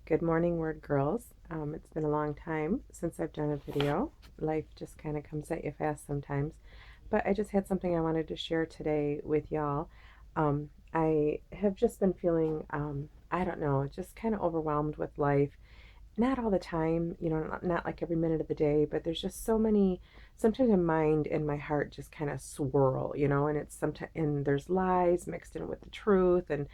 Good morning, Word Girls. It's been a long time since I've done a video. Life just kind of comes at you fast sometimes. But I just had something I wanted to share today with y'all. I have just been feeling, I don't know, just kind of overwhelmed with life. Not all the time, not like every minute of the day, but there's just so many. Sometimes my mind and my heart just kind of swirl, and it's sometimes, and there's lies mixed in with the truth, and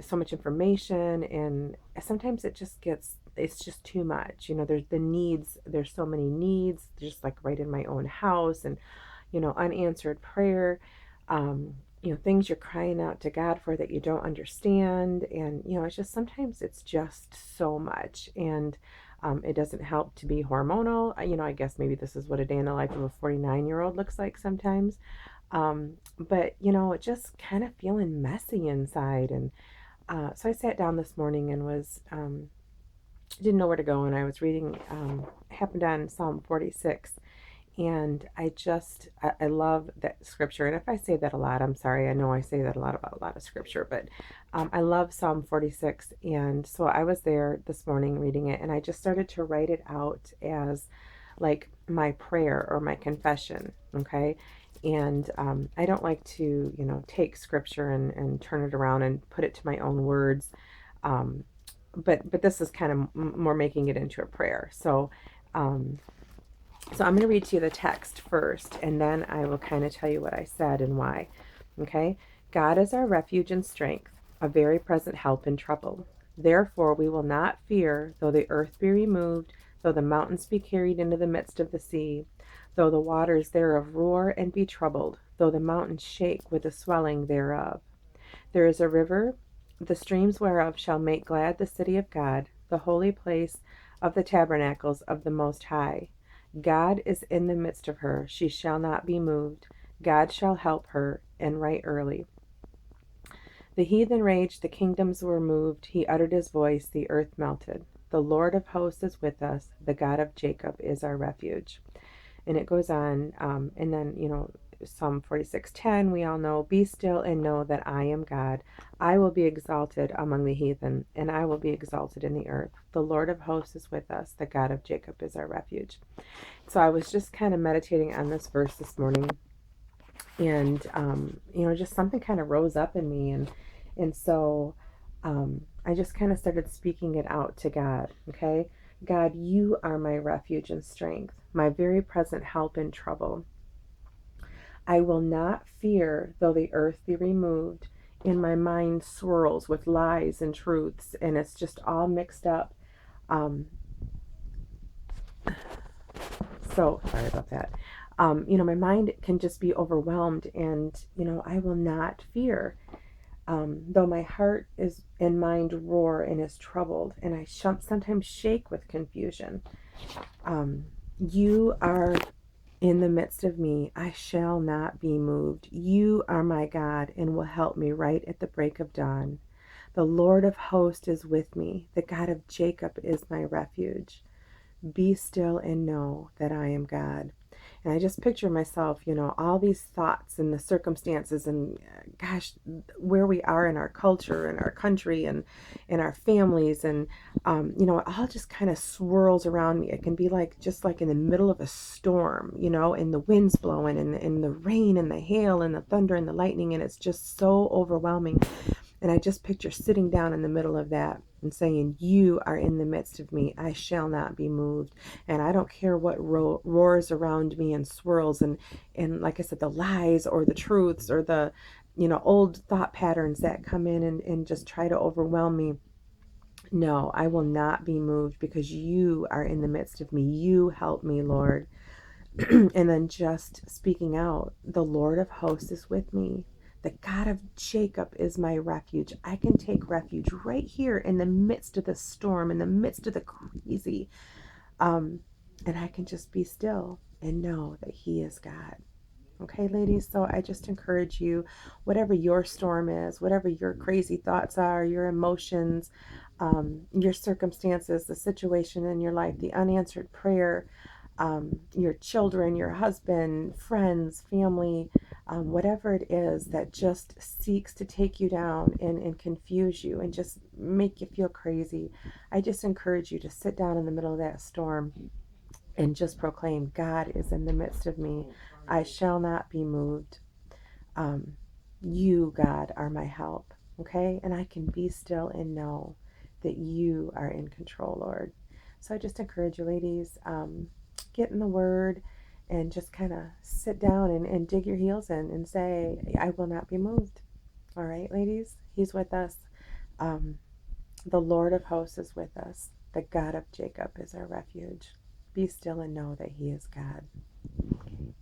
so much information, and sometimes it's just too much. There's the needs, there's so many needs, just like right in my own house, and unanswered prayer, things you're crying out to God for that you don't understand. And, it's just sometimes it's just so much. And it doesn't help to be hormonal. I guess maybe this is what a day in the life of a 49-year-old looks like sometimes. But, just kind of feeling messy inside. And so I sat down this morning and didn't know where to go. And I was reading, happened on Psalm 46. And I love that scripture. And if I say that a lot, I'm sorry. I know I say that a lot about a lot of scripture, but I love Psalm 46. And so I was there this morning reading it, and I just started to write it out as like my prayer or my confession. Okay. And I don't like to, take scripture and turn it around and put it to my own words. Um, but this is kind of more making it into a prayer. Um, so I'm going to read to you the text first, and then I will kind of tell you what I said and why. Okay? God is our refuge and strength, a very present help in trouble. Therefore we will not fear, though the earth be removed, though the mountains be carried into the midst of the sea, though the waters thereof roar and be troubled, though the mountains shake with the swelling thereof. There is a river, the streams whereof shall make glad the city of God, the holy place of the tabernacles of the Most High. God is in the midst of her, she shall not be moved. God shall help her, and right early. The heathen raged, the kingdoms were moved. He uttered his voice, the earth melted. The Lord of hosts is with us, the God of Jacob is our refuge. And it goes on, and then, Psalm 46:10, we all know, be still and know that I am God. I will be exalted among the heathen, and I will be exalted in the earth. The Lord of hosts is with us, the God of Jacob is our refuge. So I was just kind of meditating on this verse this morning, and just something kind of rose up in me, and so I just kind of started speaking it out to God. Okay, God, you are my refuge and strength, my very present help in trouble. I will not fear though the earth be removed. In my mind swirls with lies and truths, and it's just all mixed up. Um, so sorry about that. My mind can just be overwhelmed, and I will not fear. Though my heart is and mind roar and is troubled, and I sometimes shake with confusion. You are in the midst of me, I shall not be moved. You are my God and will help me right at the break of dawn. The Lord of hosts is with me. The God of Jacob is my refuge. Be still and know that I am God. And I just picture myself, all these thoughts and the circumstances and gosh, where we are in our culture and our country and in our families. And, it all just kind of swirls around me. It can be like, just like in the middle of a storm, and the wind's blowing and the rain and the hail and the thunder and the lightning. And it's just so overwhelming. And I just picture sitting down in the middle of that and saying, you are in the midst of me. I shall not be moved. And I don't care what roars around me and swirls. And like I said, the lies or the truths or the, old thought patterns that come in and just try to overwhelm me. No, I will not be moved because you are in the midst of me. You help me, Lord. And then just speaking out, the Lord of hosts is with me. The God of Jacob is my refuge. I can take refuge right here in the midst of the storm, in the midst of the crazy. And I can just be still and know that He is God. Okay, ladies, so I just encourage you, whatever your storm is, whatever your crazy thoughts are, your emotions, your circumstances, the situation in your life, the unanswered prayer, your children, your husband, friends, family, whatever it is that just seeks to take you down and confuse you and just make you feel crazy, I just encourage you to sit down in the middle of that storm and just proclaim, God is in the midst of me. I shall not be moved. Um, you, God, are my help. Okay? And I can be still and know that you are in control, Lord. So I just encourage you, ladies, get in the Word and just kind of sit down and dig your heels in and say, I will not be moved. All right, ladies? He's with us. Um, the Lord of hosts is with us. The God of Jacob is our refuge. Be still and know that He is God. Okay.